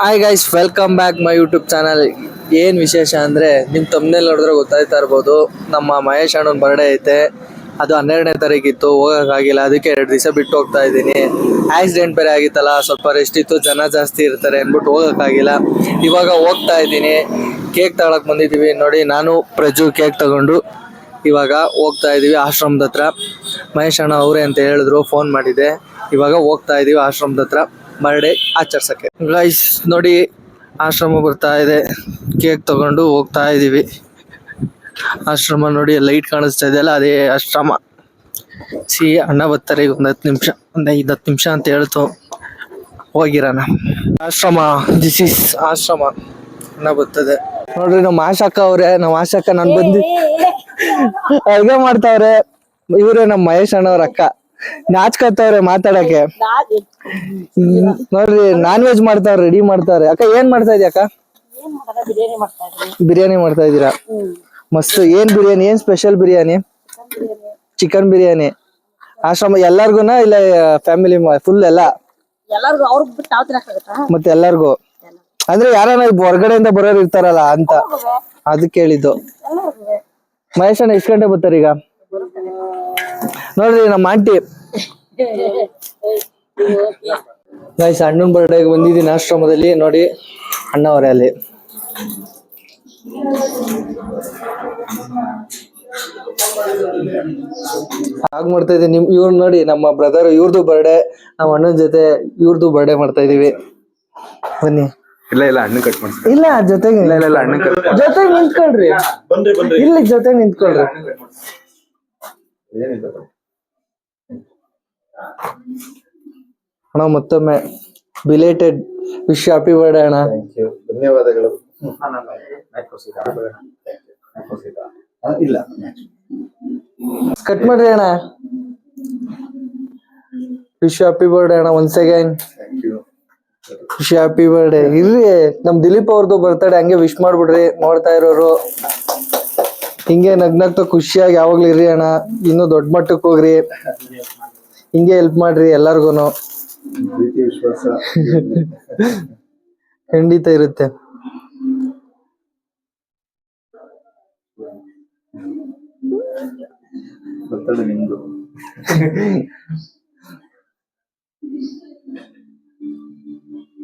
Hi guys, welcome back my YouTube channel. ಏನು ವಿಶೇಷ ಅಂದರೆ ನಿಮ್ಮ ತಮ್ಮನೇಲಿ ನೋಡಿದ್ರೆ ಗೊತ್ತಾಯ್ತಾ ಇರ್ಬೋದು, ನಮ್ಮ ಮಹೇಶ್ ಅಣ್ಣನ ಬರ್ಡೇ ಐತೆ. ಅದು 12ನೇ ತಾರೀಕಿತ್ತು, ಹೋಗೋಕ್ಕಾಗಿಲ್ಲ. ಅದಕ್ಕೆ 2 ದಿವಸ ಬಿಟ್ಟು ಹೋಗ್ತಾ ಇದ್ದೀನಿ. ಆಕ್ಸಿಡೆಂಟ್ ಬೇರೆ ಆಗಿತ್ತಲ್ಲ, ಸ್ವಲ್ಪ ರೆಸ್ಟ್ ಇತ್ತು, ಜನ ಜಾಸ್ತಿ ಇರ್ತಾರೆ ಅಂದ್ಬಿಟ್ಟು ಹೋಗೋಕ್ಕಾಗಿಲ್ಲ. ಇವಾಗ ಹೋಗ್ತಾ ಇದ್ದೀನಿ, ಕೇಕ್ ತಗೊಳಕ್ಕೆ ಬಂದಿದ್ದೀವಿ. ನೋಡಿ, ನಾನು ಪ್ರಜು ಕೇಕ್ ತಗೊಂಡು ಇವಾಗ ಹೋಗ್ತಾ ಇದ್ದೀವಿ ಆಶ್ರಮದ ಹತ್ರ. ಮಹೇಶ್ ಅಣ್ಣ ಅವರೇ ಅಂತ ಹೇಳಿದ್ರು, ಫೋನ್ ಮಾಡಿದ್ದೆ. ಇವಾಗ ಹೋಗ್ತಾ ಇದ್ದೀವಿ ಆಶ್ರಮದ ಹತ್ರ ಬರ್ಡೇ ಆಚರಿಸಕ್ಕೆ. ಗೈಸ್ ನೋಡಿ, ಆಶ್ರಮ ಬರ್ತಾ ಇದೆ, ಕೇಕ್ ತಗೊಂಡು ಹೋಗ್ತಾ ಇದೀವಿ. ಆಶ್ರಮ ನೋಡಿ, ಲೈಟ್ ಕಾಣಿಸ್ತಾ ಇದೆಯಲ್ಲ, ಅದೇ ಆಶ್ರಮ. ಅಣ್ಣ ಬರ್ತಾರೆ ಈಗ ಒಂದು 10 ನಿಮಿಷ, ಒಂದು 5-10 ನಿಮಿಷ ಅಂತ ಹೇಳ್ತು, ಹೋಗಿರೋಣ. ಆಶ್ರಮ, ದಿಸ್ ಇಸ್ ಆಶ್ರಮ. ಅಣ್ಣ ಬರ್ತದೆ ನೋಡ್ರಿ. ನಮ್ಮ ಆಶಾಕ್ಕ ಅವ್ರೆ, ನಮ್ಮ ಆಶಾಕ್ಕ ನಾನು ಬಂದು ಅಡ್ಗೆ ಮಾಡ್ತಾವ್ರೆ. ಇವ್ರೆ ನಮ್ಮ ಮಹೇಶ್ ಅಣ್ಣವ್ರ ಅಕ್ಕ. ನಾಚ್ಕತ್ತವ್ರೆ ಮಾತಾಡಕ್ಕೆ. ನೋಡ್ರಿ, ನಾನ್ ವೆಜ್ ಮಾಡ್ತಾವ್ರೆ, ರೆಡಿ ಮಾಡ್ತಾವ್ರೆ. ಅಕ್ಕ ಏನ್ ಮಾಡ್ತಾ ಇದೀಯ ಅಕ್ಕ? ಬಿರಿಯಾನಿ ಮಾಡ್ತಾ ಇದೀರಾ? ಮಸ್ತ್. ಏನ್ ಬಿರಿಯಾನಿ? ಏನ್ ಸ್ಪೆಷಲ್ ಬಿರಿಯಾನಿ? ಚಿಕನ್ ಬಿರಿಯಾನಿ. ಆಶ್ರಮ ಎಲ್ಲಾರ್ಗುನಾ ಇಲ್ಲ ಫ್ಯಾಮಿಲಿ ಫುಲ್ ಎಲ್ಲ? ಮತ್ತೆ ಎಲ್ಲಾರ್ಗು ಅಂದ್ರೆ ಯಾರನ್ನ ಹೊರಗಡೆಯಿಂದ ಬರೋರು ಇರ್ತಾರಲ್ಲ ಅಂತ ಅದಕ್ಕೆ ಹೇಳಿದ್ದು. ಮಹೇಶ್ ಅಣ್ಣ ಎಷ್ಟು ಗಂಟೆ ಬರ್ತಾರೆ ಈಗ? ನೋಡ್ರಿ ನಮ್ಮ ಆಂಟಿ. ಗೈಸ್, ಅಣ್ಣನ ಬರ್ಡೇಗೆ ಬಂದಿದ್ದೀನಿ ಆಶ್ರಮದಲ್ಲಿ. ನೋಡಿ, ಅಣ್ಣ ಅವರೇ ಅಲ್ಲಿ. ಹಾಗೆ ಮಾಡ್ತಾ ಇದೀನಿ. ಇವ್ರು ನೋಡಿ, ನಮ್ಮ ಬ್ರದರ್, ಇವ್ರದ್ದು ಬರ್ಡೇ. ನಮ್ಮ ಅಣ್ಣನ ಜೊತೆ ಇವ್ರದ್ದು ಬರ್ಡೇ ಮಾಡ್ತಾ ಇದೀವಿ. ಬನ್ನಿ. ಇಲ್ಲ ಅಣ್ಣ ಕಟ್ ಮಾಡ್ತೀನಿ. ಇಲ್ಲ, ಜೊತೆಗೆ ಅಣ್ಣ ಜೊತೆಗೆ ನಿಂತ್ಕೊಳ್ರಿ. ಇಲ್ಲಿ ಜೊತೆಗೆ ನಿಂತ್ಕೊಳ್ರಿ. ಅಣ್ಣ ಮತ್ತೊಮ್ಮೆ ಬಿಲೇಟೆಡ್ ವಿಶ್, ಹ್ಯಾಪಿ ಬರ್ಡೇ ಅಣ್ಣ. ಧನ್ಯವಾದಗಳು. ಇಲ್ಲ ಕಟ್ ಮಾಡ್ರಿ ಅಣ್ಣ. ವಿಶ್ ಹ್ಯಾಪಿ ಬರ್ಡೇ ಅಣ್ಣ, once again wish happy birthday. ಇರ್ರಿ, ನಮ್ ದಿಲೀಪ್ ಅವ್ರದ್ದು ಬರ್ತಡೇ, ಹಂಗೆ ವಿಶ್ ಮಾಡ್ಬಿಡ್ರಿ ನೋಡ್ತಾ ಇರೋರು. ಹಿಂಗೆ ನಗ್ನಗ್ತಾ ಖುಷಿಯಾಗಿ ಯಾವಾಗ್ಲೂ ಇರ್ರಿ ಅಣ್ಣ. ಇನ್ನು ದೊಡ್ಡ ಮಟ್ಟಕ್ಕೆ ಹೋಗ್ರಿ, ಹಿಂಗೆ ಹೆಲ್ಪ್ ಮಾಡ್ರಿ ಎಲ್ಲಾರ್ಗುನು. ವಿಶ್ವಾಸ ಖಂಡಿತ ಇರುತ್ತೆ. ಬರ್ತಡೆ ನಿಮ್ದು.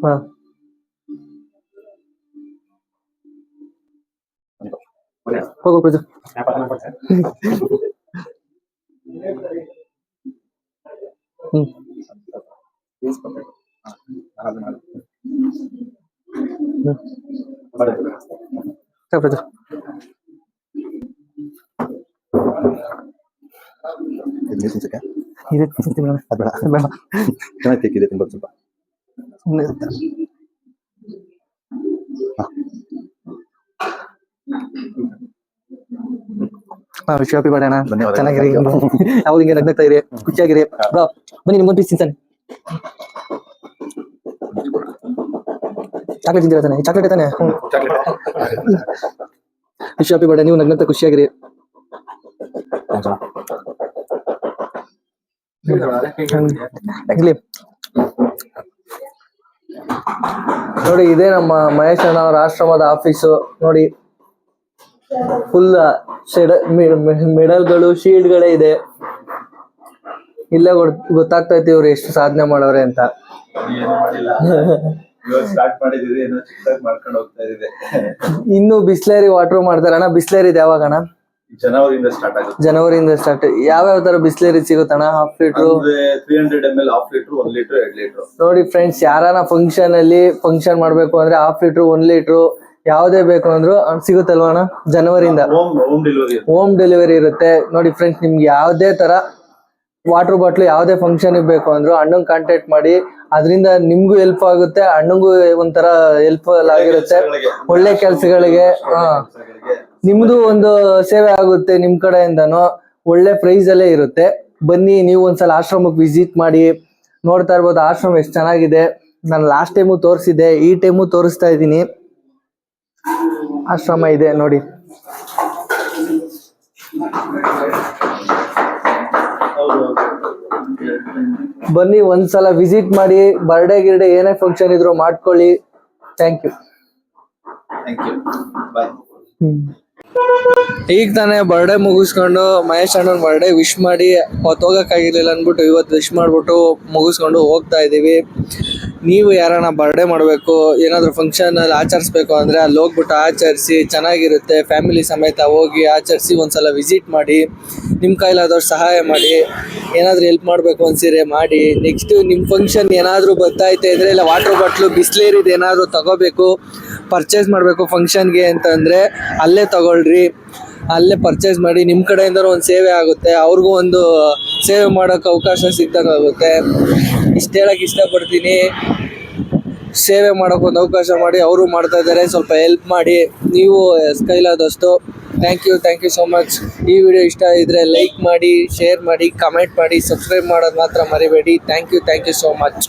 ಹಾ, ಹೋಗು ಪ್ರಜು. ಪ್ರಜು ಚೆನ್ನಾಗಿದೆ, ತುಂಬಾ ಸ್ವಲ್ಪ. ವಿಶ್ ಹ್ಯಾಪಿ ಬರ್ಡೇ ಅಣ್ಣ. ಚೆನ್ನಾಗಿರಿ, ಯಾವಾಗ ಹಿಂಗೆ ನಗ್ನಗ್ತಾ ಇರಿ, ಖುಷಿಯಾಗಿರಿ. ಬನ್ನಿ, ನಿಮ್ಗೊಂದು ಪೀಸ್ ತಿನ್ಸಾನೆ. ಚಾಕ್ಲೇಟ್ ತಿಂದಿರ ತಾನೆ? ಚಾಕ್ಲೇಟ್ ತಾನೆ? Wish happy birthday. ನೀವು ನಗ್ನಗ್ತಾ ಖುಷಿಯಾಗಿರಿ. ನೋಡಿ, ಇದೇ ನಮ್ಮ ಮಹೇಶ್ ಅಣ್ಣ ಅವ್ರ ಆಶ್ರಮದ ಆಫೀಸು. ನೋಡಿ, ಫುಲ್ ಮೆಡಲ್ಗಳು, ಶೀಲ್ಡ್ಗಳೇ ಇದೆ. ಇಲ್ಲೇ ಗೊತ್ತಾಗ್ತೈತಿ ಇವ್ರು ಎಷ್ಟು ಸಾಧನೆ ಮಾಡೋರೆ ಅಂತ. ಸ್ಟಾರ್ಟ್ ಮಾಡಿದೀವಿ, ಮಾಡ್ಕೊಂಡು ಹೋಗ್ತಾ ಇದೆ. ಇನ್ನು ಬಿಸ್ಲೇರಿ ವಾಟರ್ ಮಾಡ್ತಾರೆ ಅಣ್ಣ. ಬಿಸ್ಲೇರಿ ಯಾವಾಗ ಅಣ್ಣ? ಜನವರಿಯಿಂದ ಸ್ಟಾರ್ಟ್ ಆಗುತ್ತೆ. ಜನವರಿಯಿಂದ ಸ್ಟಾರ್ಟ್. ಯಾವ್ಯಾವ ತರ ಬಿಸ್ಲೇರಿ ಸಿಗುತ್ತಣ್ಣ? Half litre, 300 ml, half litre, 1 litre, 2 litre. ನೋಡಿ ಫ್ರೆಂಡ್ಸ್, ಯಾರಾನ ಫಂಕ್ಷನ್ ಮಾಡ್ಬೇಕು ಅಂದ್ರೆ ಹಾಫ್ ಲೀಟರ್, 1 ಲೀಟರ್ ಯಾವ್ದೇ ಬೇಕು ಅಂದ್ರು ಸಿಗುತ್ತಲ್ವ ಅಣ್ಣ? ಜನವರಿಯಿಂದ ಹೋಮ್ ಡೆಲಿವರಿ ಇರುತ್ತೆ. ನೋಡಿ ಫ್ರೆಂಡ್ಸ್, ನಿಮ್ಗೆ ಯಾವ್ದೇ ತರ ವಾಟರ್ ಬಾಟ್ಲು ಯಾವ್ದೇ ಫಂಕ್ಷನ್ ಬೇಕು ಅಂದ್ರು ಅಣ್ಣಂಗ್ ಕಾಂಟ್ಯಾಕ್ಟ್ ಮಾಡಿ. ಅದರಿಂದ ನಿಮ್ಗೂ ಹೆಲ್ಪ್ ಆಗುತ್ತೆ, ಅಣ್ಣಂಗೂ ಒಂಥರ ಹೆಲ್ಪ್ಫುಲ್ ಆಗಿರುತ್ತೆ. ಒಳ್ಳೆ ಕೆಲ್ಸಗಳಿಗೆ ನಿಮ್ದು ಒಂದು ಸೇವೆ ಆಗುತ್ತೆ ನಿಮ್ ಕಡೆಯಿಂದನು. ಒಳ್ಳೆ ಪ್ರೈಸ್ ಅಲ್ಲೇ ಇರುತ್ತೆ. ಬನ್ನಿ, ನೀವು ಒಂದ್ಸಲ ಆಶ್ರಮಕ್ಕೆ ವಿಸಿಟ್ ಮಾಡಿ. ನೋಡ್ತಾ ಇರ್ಬೋದು ಆಶ್ರಮ ಎಷ್ಟು ಚೆನ್ನಾಗಿದೆ. ನಾನು ಲಾಸ್ಟ್ ಟೈಮು ತೋರಿಸಿದ್ದೆ, ಈ ಟೈಮು ತೋರಿಸ್ತಾ ಇದ್ದೀನಿ. ಆಶ್ರಮ ಇದೆ ನೋಡಿ. ಬನ್ನಿ, ಒಂದ್ಸಲ ವಿಸಿಟ್ ಮಾಡಿ. ಬರ್ಡೇ ಗಿರ್ಡೇ ಏನೇ ಫಂಕ್ಷನ್ ಇದ್ರು ಮಾಡ್ಕೊಳ್ಳಿ. Thank you. Thank you, bye. ಈಗ ತಾನೇ ಬರ್ಡೇ ಮುಗಿಸ್ಕೊಂಡು ಮಹೇಶ್ ಅಣ್ಣನ ಬರ್ಡೇ ವಿಶ್ ಮಾಡಿ ಅವತ್ತು ಹೋಗೋಕ್ಕಾಗಿರ್ಲಿಲ್ಲ ಅಂದ್ಬಿಟ್ಟು ಇವತ್ತು ವಿಶ್ ಮಾಡಿಬಿಟ್ಟು ಮುಗಿಸ್ಕೊಂಡು ಹೋಗ್ತಾ ಇದ್ದೀವಿ. ನೀವು ಯಾರನ್ನ ಬರ್ಡೇ ಮಾಡಬೇಕು, ಏನಾದರೂ ಫಂಕ್ಷನಲ್ಲಿ ಆಚರಿಸ್ಬೇಕು ಅಂದರೆ ಅಲ್ಲಿ ಹೋಗ್ಬಿಟ್ಟು ಆಚರಿಸಿ, ಚೆನ್ನಾಗಿರುತ್ತೆ. ಫ್ಯಾಮಿಲಿ ಸಮೇತ ಹೋಗಿ ಆಚರಿಸಿ ಒಂದ್ಸಲ ವಿಸಿಟ್ ಮಾಡಿ, ನಿಮ್ಮ ಕೈಲಾದವ್ರು ಸಹಾಯ ಮಾಡಿ, ಏನಾದರೂ ಹೆಲ್ಪ್ ಮಾಡಬೇಕು ಅನ್ಸಿದ್ರೆ ಮಾಡಿ. ನೆಕ್ಸ್ಟು ನಿಮ್ಮ ಫಂಕ್ಷನ್ ಏನಾದರೂ ಬರ್ತಾಯಿದೆ ಅಂದರೆ ಇಲ್ಲ ವಾಟರ್ ಬಾಟ್ಲು ಬಿಸ್ಲೇರಿದು ಏನಾದರೂ ತಗೋಬೇಕು, ಪರ್ಚೇಸ್ ಮಾಡಬೇಕು ಫಂಕ್ಷನ್ಗೆ ಅಂತಂದರೆ ಅಲ್ಲೇ ತಗೊಳ್ರಿ. ಅಲ್ಲೇ ಪರ್ಚೇಸ್ ಮಾಡಿ, ನಿಮ್ಮ ಕಡೆಯಿಂದ ಒಂದು ಸೇವೆ ಆಗುತ್ತೆ, ಅವ್ರಿಗೂ ಒಂದು ಸೇವೆ ಮಾಡೋಕ್ಕೆ ಅವಕಾಶ ಸಿಗ್ದಂಗಾಗುತ್ತೆ. ಇಷ್ಟು ಹೇಳಕ್ಕೆ ಇಷ್ಟಪಡ್ತೀನಿ. ಸೇವೆ ಮಾಡೋಕ್ಕೆ ಒಂದು ಅವಕಾಶ ಮಾಡಿ, ಅವರು ಮಾಡ್ತಾ ಇದ್ದಾರೆ, ಸ್ವಲ್ಪ ಹೆಲ್ಪ್ ಮಾಡಿ ನೀವು ಕೈಲಾದಷ್ಟು. Thank you so much. ಈ ವಿಡಿಯೋ ಇಷ್ಟ ಇದ್ದರೆ ಲೈಕ್ ಮಾಡಿ, ಶೇರ್ ಮಾಡಿ, ಕಮೆಂಟ್ ಮಾಡಿ, ಸಬ್ಸ್ಕ್ರೈಬ್ ಮಾಡೋದು ಮಾತ್ರ ಮರಿಬೇಡಿ. Thank you so much.